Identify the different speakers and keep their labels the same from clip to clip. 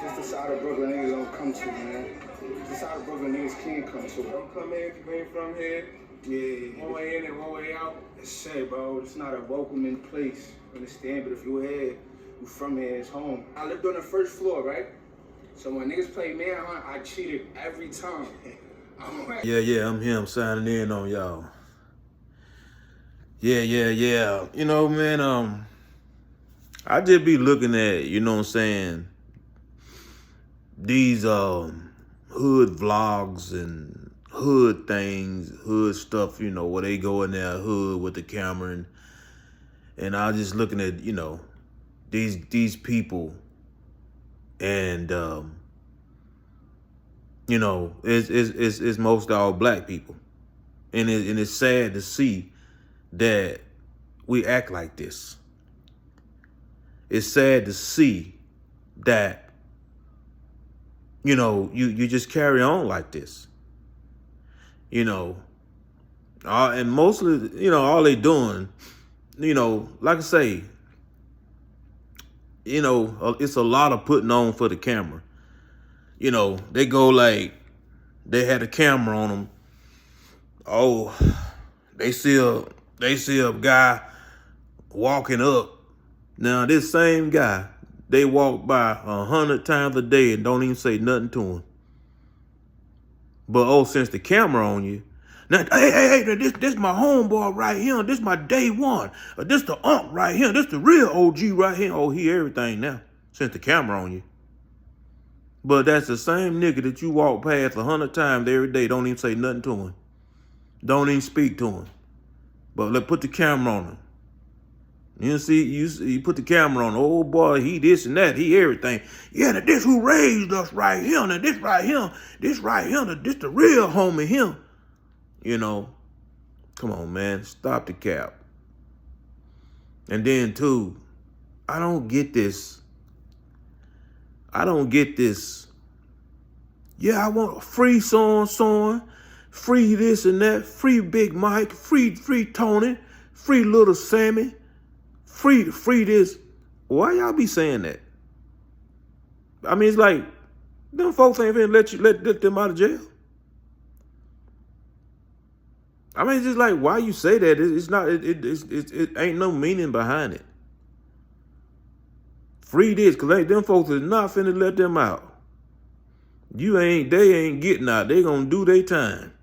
Speaker 1: This the side of Brooklyn niggas don't come to, man. This the side of Brooklyn niggas can't come to.
Speaker 2: Don't come in if you ain't from here.
Speaker 1: Yeah.
Speaker 2: One way in and one way out.
Speaker 1: It's sad, bro. It's not a welcoming place. Understand? But if you here, you from here, it's home. I lived on the first floor, right? So when niggas play manhunt, I cheated every time.
Speaker 3: Yeah, I'm him signing in on y'all. Yeah. You know, man, I just be looking at, you know what I'm saying, these hood vlogs and hood things, hood stuff, you know, where they go in their hood with the camera and I was just looking at, you know, these people and you know, it's most all black people. And it's sad to see that we act like this. It's sad to see that, you know, you just carry on like this. You know, and mostly, you know, all they doing, you know, like I say, you know, it's a lot of putting on for the camera. You know, they go like, they had a camera on them. Oh, they see a guy walking up. Now, this same guy, they walk by 100 times a day and don't even say nothing to him. But, oh, since the camera on you, now, hey, this my homeboy right here. This my day one. This the unk right here. This the real OG right here. Oh, he everything now, since the camera on you. But that's the same nigga that you walk past 100 times every day, don't even say nothing to him. Don't even speak to him. But let's put the camera on him. You see, you put the camera on, oh boy, he this and that, he everything. Yeah, now this who raised us right here. Now this right here, this the real homie him. You know, come on, man, stop the cap. And then too, I don't get this. Yeah, I want free so-and-so, free this and that, free Big Mike, free Tony, free Little Sammy, free this. Why y'all be saying that? I mean, it's like, them folks ain't finna let them out of jail. I mean, it's just like, why you say that? It's not, it ain't no meaning behind it. Free this, cause them folks is not finna let them out. They ain't getting out. They gonna do their time.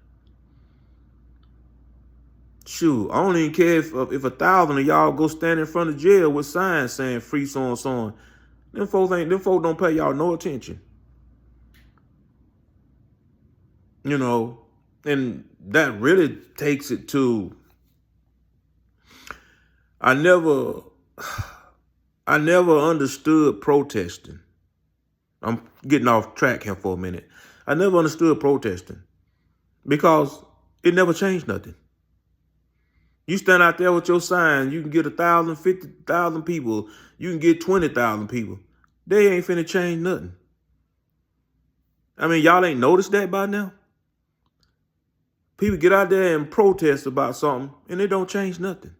Speaker 3: Shoot, I don't even care if 1,000 of y'all go stand in front of jail with signs saying free so and so. Them folks don't pay y'all no attention. You know, and that really takes it to, I never understood protesting. I'm getting off track here for a minute. I never understood protesting because it never changed nothing. You stand out there with your sign, you can get 1,000, 50,000 people, you can get 20,000 people. They ain't finna change nothing. I mean, y'all ain't noticed that by now? People get out there and protest about something and it don't change nothing.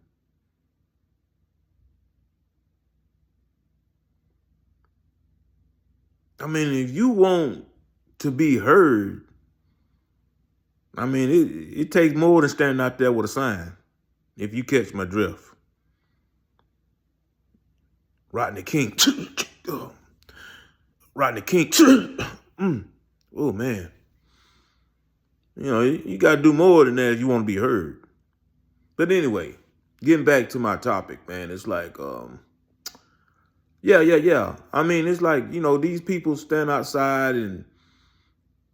Speaker 3: I mean, if you want to be heard, I mean, it takes more than standing out there with a sign, if you catch my drift. Rodney King. Rodney King. Oh, man. You know, you got to do more than that if you want to be heard. But anyway, getting back to my topic, man, it's like, yeah. I mean, it's like, you know, these people stand outside and,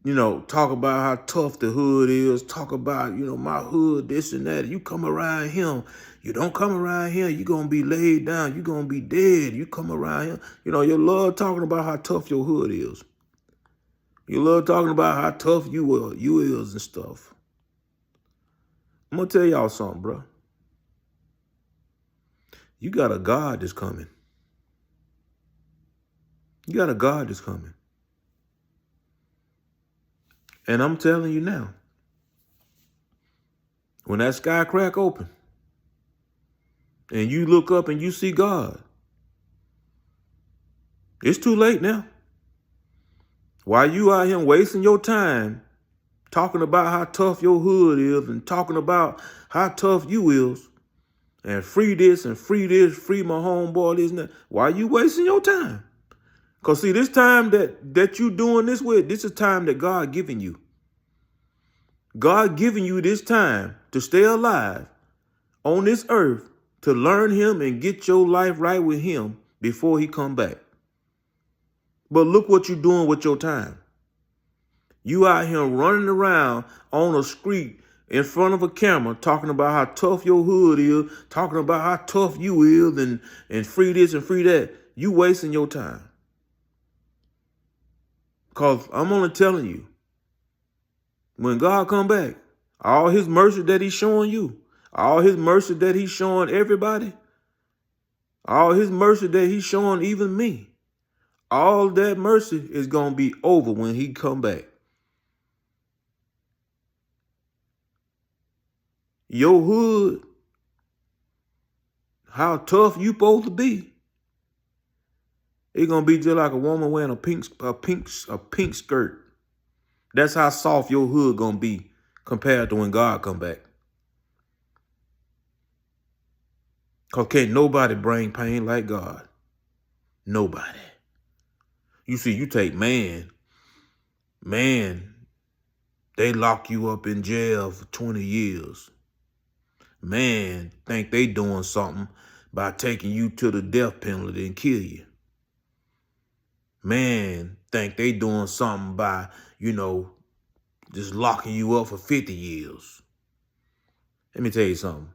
Speaker 3: you know, talk about how tough the hood is, talk about, you know, my hood, this and that. You come around him, you don't come around here, you're going to be laid down, you're going to be dead. You come around here, you know, you love talking about how tough your hood is. You love talking about how tough you is and stuff. I'm going to tell y'all something, bro. You got a God that's coming. You got a God that's coming. And I'm telling you now, when that sky crack open and you look up and you see God, it's too late now. While you out here wasting your time talking about how tough your hood is and talking about how tough you is and free this and free this, free my homeboy, this and that. Why you wasting your time? Because see, this time that you doing this with, this is time that God giving you. God giving you this time to stay alive on this earth, to learn him and get your life right with him before he come back. But look what you're doing with your time. You out here running around on a street in front of a camera talking about how tough your hood is, talking about how tough you is and free this and free that. You wasting your time. Because I'm only telling you, when God come back, all his mercy that he's showing you, all his mercy that he's showing everybody, all his mercy that he's showing even me, all that mercy is going to be over when he come back. Your hood, how tough you supposed to be, it's going to be just like a woman wearing a pink skirt. That's how soft your hood going to be compared to when God come back. Because can't nobody bring pain like God. Nobody. You see, you take man, they lock you up in jail for 20 years. Man, think they doing something by taking you to the death penalty and kill you. Man, think they doing something by, just locking you up for 50 years. Let me tell you something.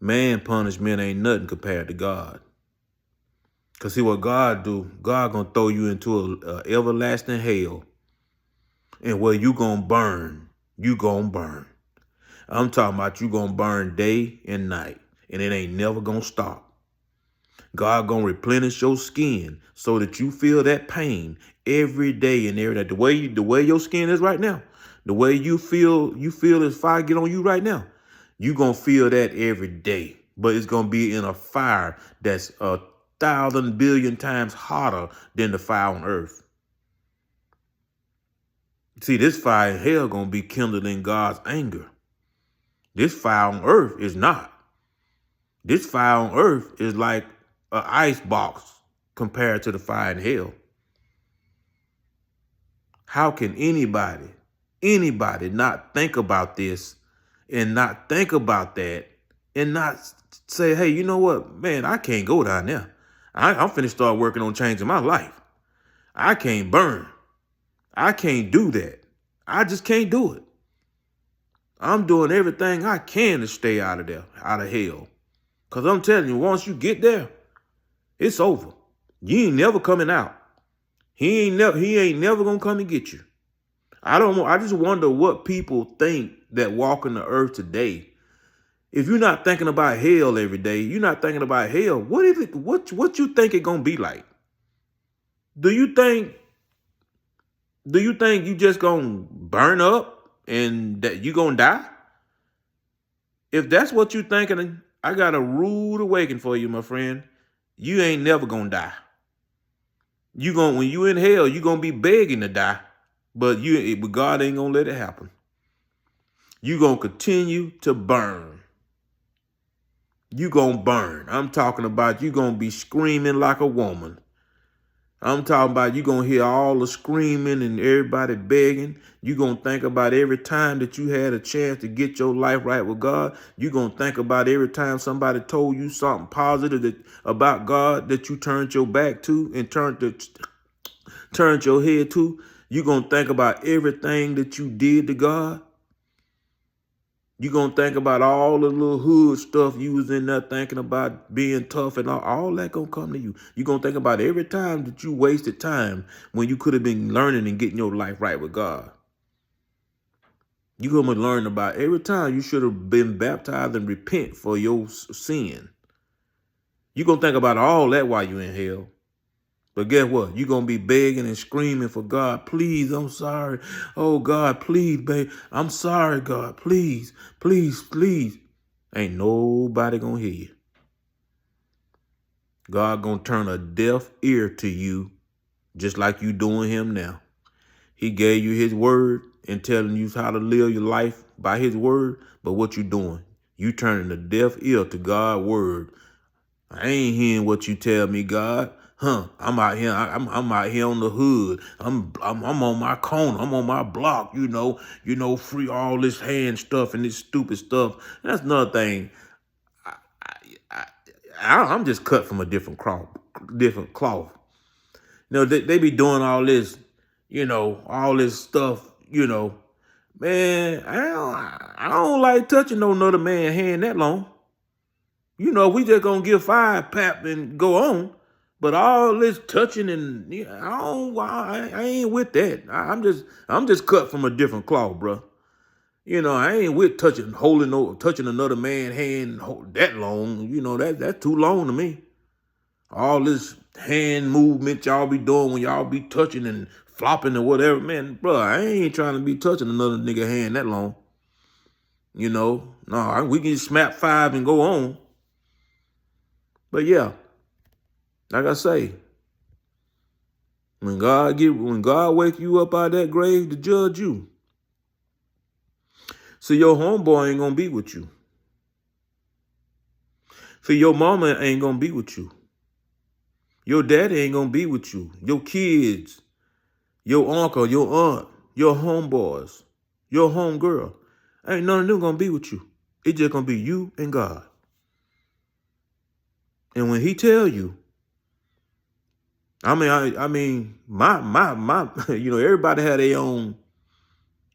Speaker 3: Man punishment ain't nothing compared to God. Because see what God do, God gonna throw you into a everlasting hell. And where you gonna burn, you gonna burn. I'm talking about you gonna burn day and night. And it ain't never gonna stop. God gonna replenish your skin so that you feel that pain every day and every day. The way your skin is right now, the way you feel this fire get on you right now, you gonna feel that every day. But it's gonna be in a fire that's 1,000 billion times hotter than the fire on earth. See, this fire in hell gonna be kindled in God's anger. This fire on earth is not. This fire on earth is like an ice box compared to the fire in hell. How can anybody not think about this and not think about that and not say, hey, you know what, man, I can't go down there. I'm finna start working on changing my life. I can't burn. I can't do that. I just can't do it. I'm doing everything I can to stay out of there, out of hell. Because I'm telling you, once you get there, it's over. You ain't never coming out. He ain't never gonna come and get you. I just wonder what people think that walk in the earth today. If you're not thinking about hell every day, you're not thinking about hell, what is it? What you think it gonna be like? Do you think you just gonna burn up and that you gonna die? If that's what you thinking, I got a rude awakening for you, my friend. You ain't never gonna die. When you in hell, you gonna be begging to die, but God ain't gonna let it happen. You gonna continue to burn. You gonna burn. I'm talking about you gonna be screaming like a woman. I'm talking about you gonna hear all the screaming and everybody begging. You gonna think about every time that you had a chance to get your life right with God. You gonna think about every time somebody told you something positive about God that you turned your back to and turned your head to. You gonna think about everything that you did to God. You gonna think about all the little hood stuff you was in there thinking about being tough and all that gonna come to you. You gonna think about every time that you wasted time when you could have been learning and getting your life right with God. You gonna learn about every time you should have been baptized and repent for your sin. You gonna think about all that while you in hell. But guess what? You're going to be begging and screaming for God. Please, I'm sorry. Oh, God, please, babe. I'm sorry, God. Please, please, please. Ain't nobody going to hear you. God going to turn a deaf ear to you just like you doing him now. He gave you his word and telling you how to live your life by his word. But what you doing? You turning a deaf ear to God's word. I ain't hearing what you tell me, God. I'm out here. I'm out here on the hood. I'm on my corner. I'm on my block. Free all this hand stuff and this stupid stuff. That's another thing. I'm just cut from a different cloth. Different cloth. They be doing all this. All this stuff. Man, I don't like touching no another man's hand that long. We just gonna give 5 pap and go on. But all this touching and I ain't with that. I'm just cut from a different cloth, bro. I ain't with touching another man's hand that long. That's too long to me. All this hand movement y'all be doing when y'all be touching and flopping or whatever, man, bro, I ain't trying to be touching another nigga hand that long. No, we can smack 5 and go on. But yeah, like I say, when God wake you up out of that grave to judge you, see, your homeboy ain't gonna be with you. See, your mama ain't gonna be with you. Your daddy ain't gonna be with you. Your kids, your uncle, your aunt, your homeboys, your homegirl, ain't none of them gonna be with you. It's just gonna be you and God. And when he tell you, my everybody had their own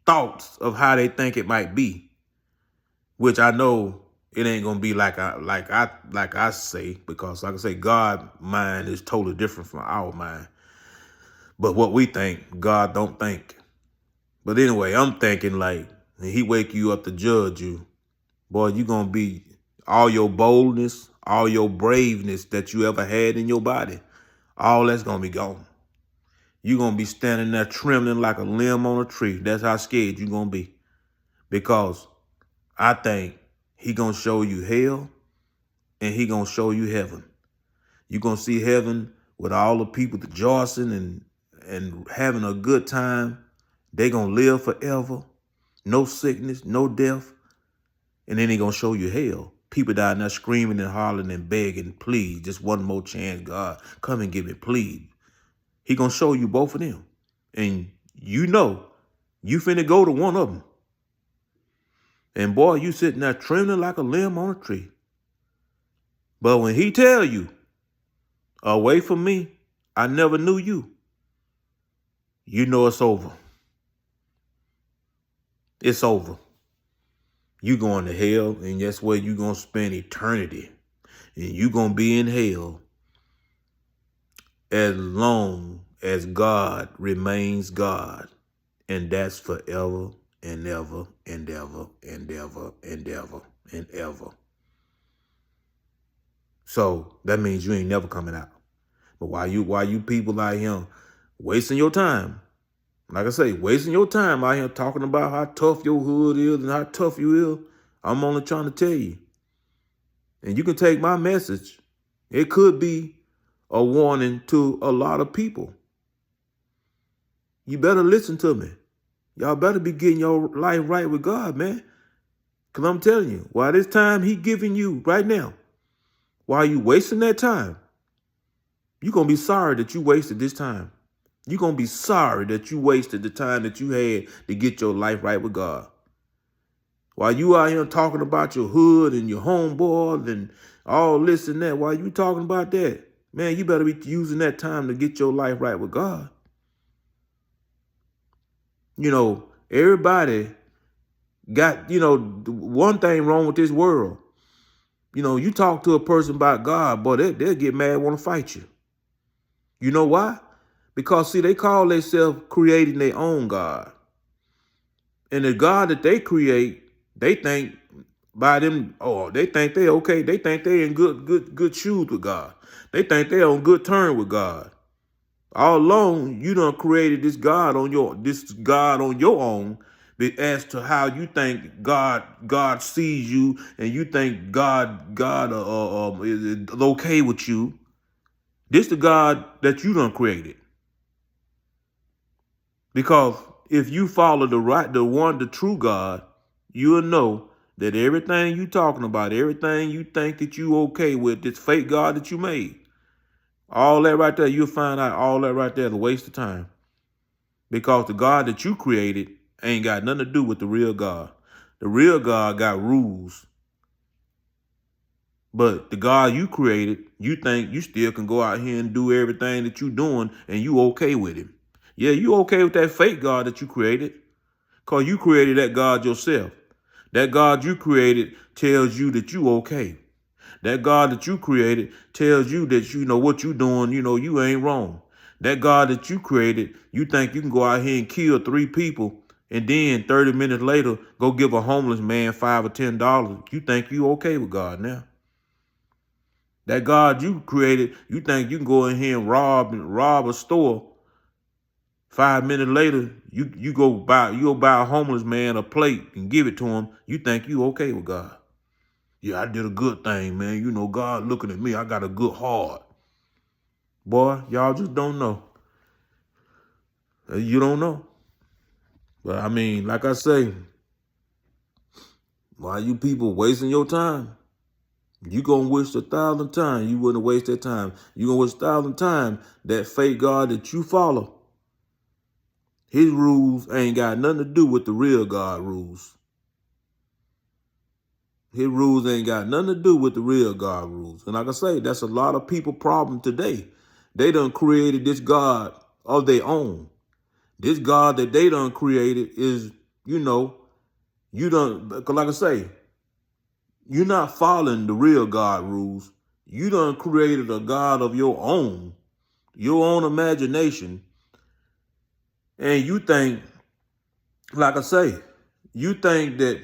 Speaker 3: thoughts of how they think it might be, which I know it ain't gonna be like I say, because like I say, God's mind is totally different from our mind. But what we think, God don't think. But anyway, I'm thinking like when he wake you up to judge you, boy, you gonna be all your boldness, all your braveness that you ever had in your body, all that's gonna be gone. You're gonna be standing there trembling like a limb on a tree. That's how scared you're gonna be. Because I think he gonna show you hell and he gonna show you heaven. You're gonna see heaven with all the people rejoicing and having a good time. They gonna live forever. No sickness, no death. And then he gonna show you hell. People down there screaming and hollering and begging, please, just one more chance, God. Come and give me, please. He gonna show you both of them. And you finna go to one of them. And boy, you sitting there trembling like a limb on a tree. But when he tell you, away from me, I never knew you, you know it's over. It's over. You going to hell, and that's where you going to spend eternity. And you going to be in hell as long as God remains God. And that's forever and ever and ever and ever and ever and ever. So that means you ain't never coming out. But why you people like him wasting your time, like I say, wasting your time out here talking about how tough your hood is and how tough you is, I'm only trying to tell you. And you can take my message. It could be a warning to a lot of people. You better listen to me. Y'all better be getting your life right with God, man. Because I'm telling you, while this time he giving you right now, while you wasting that time, you're going to be sorry that you wasted this time. You're going to be sorry that you wasted the time that you had to get your life right with God. While you out here talking about your hood and your homeboys and all this and that, while you talking about that, man, you better be using that time to get your life right with God. Everybody got, one thing wrong with this world. You talk to a person about God, boy, they'll get mad and want to fight you. You know why? Because, see, they call themselves creating their own God. And the God that they create, they think by them, they think they okay. They think they in good shoes with God. They think they on good terms with God. All along, you done created this God on your own as to how you think God sees you, and you think God is okay with you. This the God that you done created. Because if you follow the true God, you'll know that everything you talking about, everything you think that you okay with, this fake God that you made, all that right there, you'll find out all that right there is a waste of time. Because the God that you created ain't got nothing to do with the real God. The real God got rules. But the God you created, you think you still can go out here and do everything that you doing and you okay with him. Yeah, you okay with that fake God that you created. Because you created that God yourself. That God you created tells you that you okay. That God that you created tells you that you know what you doing, you ain't wrong. That God that you created, you think you can go out here and kill 3 people and then 30 minutes later go give a homeless man $5 or $10. You think you okay with God now. That God you created, you think you can go in here and rob a store. 5 minutes later, you go buy a homeless man a plate and give it to him. You think you okay with God. Yeah, I did a good thing, man. God looking at me. I got a good heart. Boy, y'all just don't know. You don't know. But I mean, like I say, why you people wasting your time? You gonna waste 1,000 times. You wouldn't waste that time. You gonna waste 1,000 times that fake God that you follow. His rules ain't got nothing to do with the real God rules. His rules ain't got nothing to do with the real God rules. And like I say, that's a lot of people problem today. They done created this God of their own. This God that they done created is, you done, because like I say, you're not following the real God rules. You done created a God of your own imagination. And you think, like I say, you think that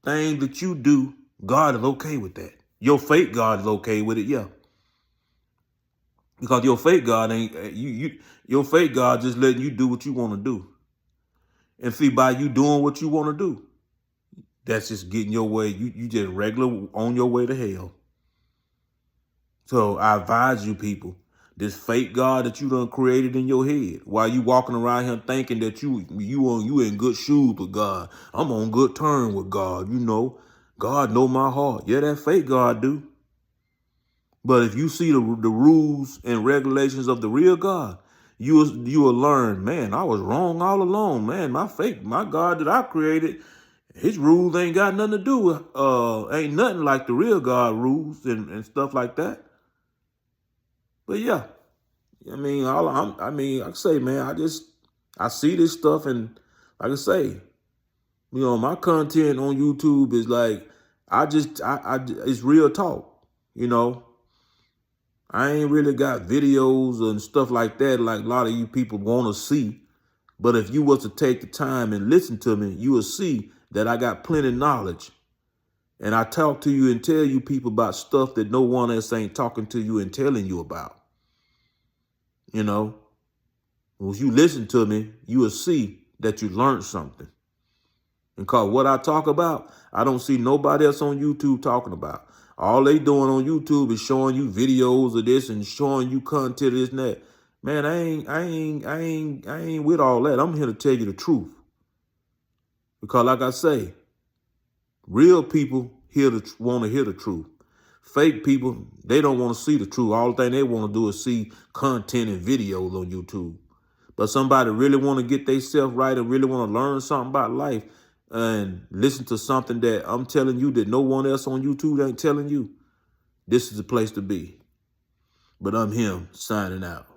Speaker 3: things that you do, God is okay with that. Your fake God is okay with it, yeah. Because your fake God your fake God just letting you do what you want to do. And see, by you doing what you want to do, that's just getting your way. You just regular on your way to hell. So I advise you people, this fake God that you done created in your head, while you walking around here thinking that you in good shoes with God. I'm on good terms with God. God know my heart. Yeah, that fake God do. But if you see the rules and regulations of the real God, you will learn, man, I was wrong all along, man. My God that I created, his rules ain't got nothing to do with, ain't nothing like the real God rules and stuff like that. But yeah, I mean, like I say, man, I see this stuff, and like I say, my content on YouTube is like, it's real talk, I ain't really got videos and stuff like that like a lot of you people want to see. But if you was to take the time and listen to me, you will see that I got plenty of knowledge. And I talk to you and tell you people about stuff that no one else ain't talking to you and telling you about. If you listen to me, you will see that you learned something. Because what I talk about, I don't see nobody else on YouTube talking about. All they doing on YouTube is showing you videos of this and showing you content of this and that. Man, I ain't with all that. I'm here to tell you the truth. Because like I say, real people want to hear the truth. Fake people, they don't want to see the truth. All the thing they want to do is see content and videos on YouTube. But somebody really want to get themselves right and really want to learn something about life and listen to something that I'm telling you that no one else on YouTube ain't telling you, this is the place to be. But I'm him, signing out.